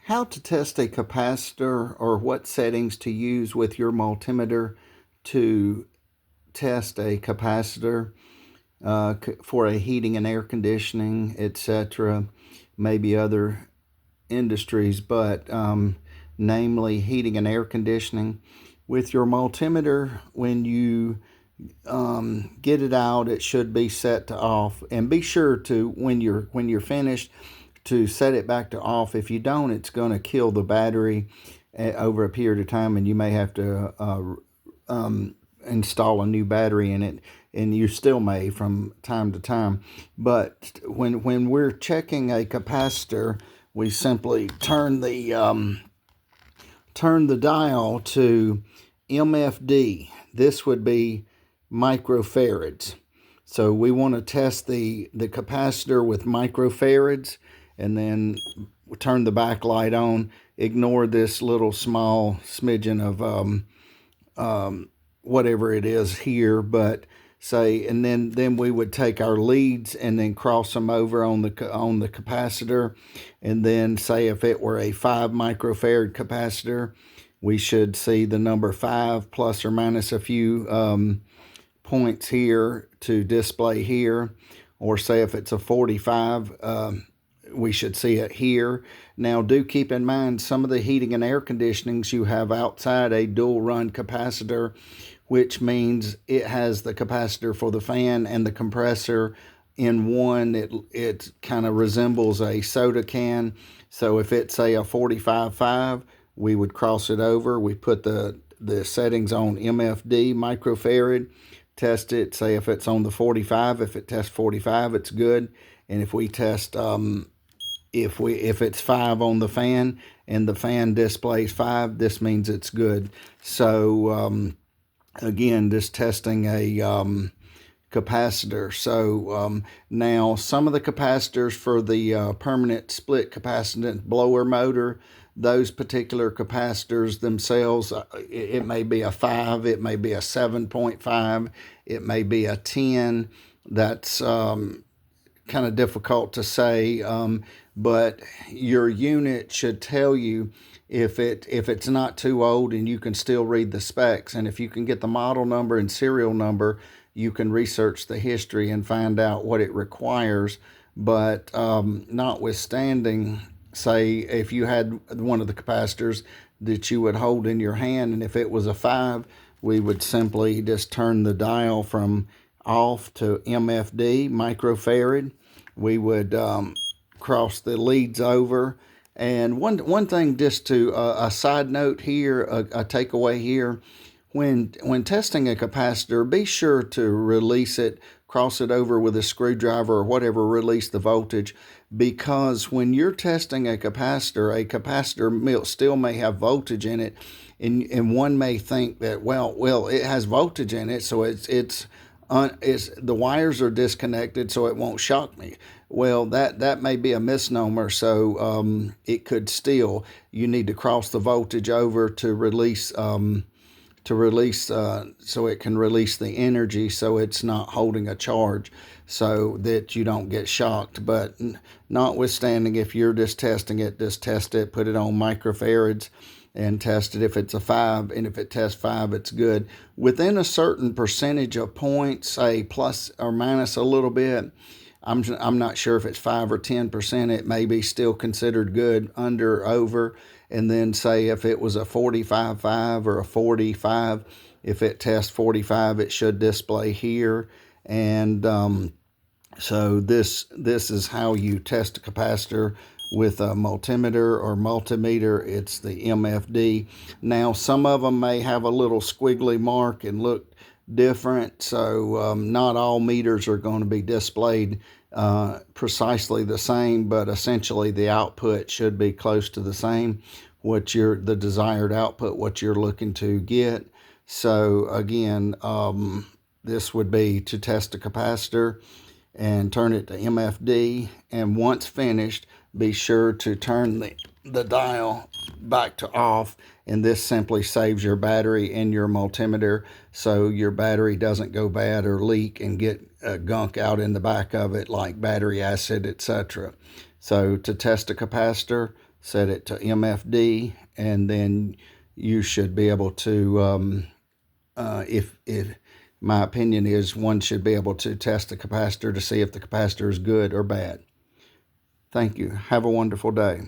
How to test a capacitor, or what settings to use with your multimeter to test a capacitor for a heating and air conditioning, etc. Maybe other industries, but namely heating and air conditioning. With your multimeter, when you get it out, it should be set to off, and be sure to when you're finished to set it back to off. If you don't, it's going to kill the battery over a period of time, and you may have to install a new battery in it, and you still may from time to time. But when we're checking a capacitor, we simply turn the dial to MFD. This would be microfarads. So we want to test the capacitor with microfarads, and then turn the backlight on. Ignore this little small smidgen of whatever it is here, but say, and then we would take our leads and then cross them over on the capacitor, and then say if it were a 5 microfarad capacitor, we should see the number 5 plus or minus a few points here to display here. Or say if it's a 45, we should see it here. Now, do keep in mind, some of the heating and air conditionings you have outside a dual run capacitor, which means it has the capacitor for the fan and the compressor in one. It kind of resembles a soda can. So if it's, say, a 45.5, we would cross it over. We put the settings on MFD, microfarad, test it. Say if it's on the 45, if it tests 45, it's good. And if we test if it's 5 on the fan and the fan displays 5, this means it's good. So again, just testing a capacitor. So now some of the capacitors for the permanent split capacitance blower motor, those particular capacitors themselves, it may be a 5, it may be a 7.5, it may be a 10. That's kind of difficult to say, but your unit should tell you if it's not too old, and you can still read the specs. And if you can get the model number and serial number, you can research the history and find out what it requires. But notwithstanding, say if you had one of the capacitors that you would hold in your hand, and if it was a 5, we would simply just turn the dial from off to MFD, microfarad. We would cross the leads over. And one thing, just to a side note here, a takeaway here, when testing a capacitor, be sure to release it, cross it over with a screwdriver or whatever, release the voltage, because when you're testing a capacitor still may have voltage in it, and one may think that well it has voltage in it, so it's the wires are disconnected, so it won't shock me. Well, that may be a misnomer. So it could still, you need to cross the voltage over to release so it can release the energy, so it's not holding a charge, so that you don't get shocked. But notwithstanding, if you're just testing it, just test it, put it on microfarads, and test it. If it's a 5, and if it tests 5, it's good. Within a certain percentage of points, say plus or minus a little bit, I'm not sure if it's 5 or 10%, it may be still considered good, under, over. And then say if it was a 45.5 or a 45, if it tests 45, it should display here. And so this is how you test a capacitor with a multimeter or multimeter. It's the MFD. Now, some of them may have a little squiggly mark and look different, so not all meters are going to be displayed precisely the same, but essentially the output should be close to the same, the desired output, what you're looking to get. So again, this would be to test a capacitor and turn it to MFD, and once finished, be sure to turn the dial back to off, and this simply saves your battery in your multimeter, so your battery doesn't go bad or leak and get gunk out in the back of it like battery acid, etc. So to test a capacitor, set it to MFD, and then you should be able to, if my opinion is, one should be able to test the capacitor to see if the capacitor is good or bad. Thank you. Have a wonderful day.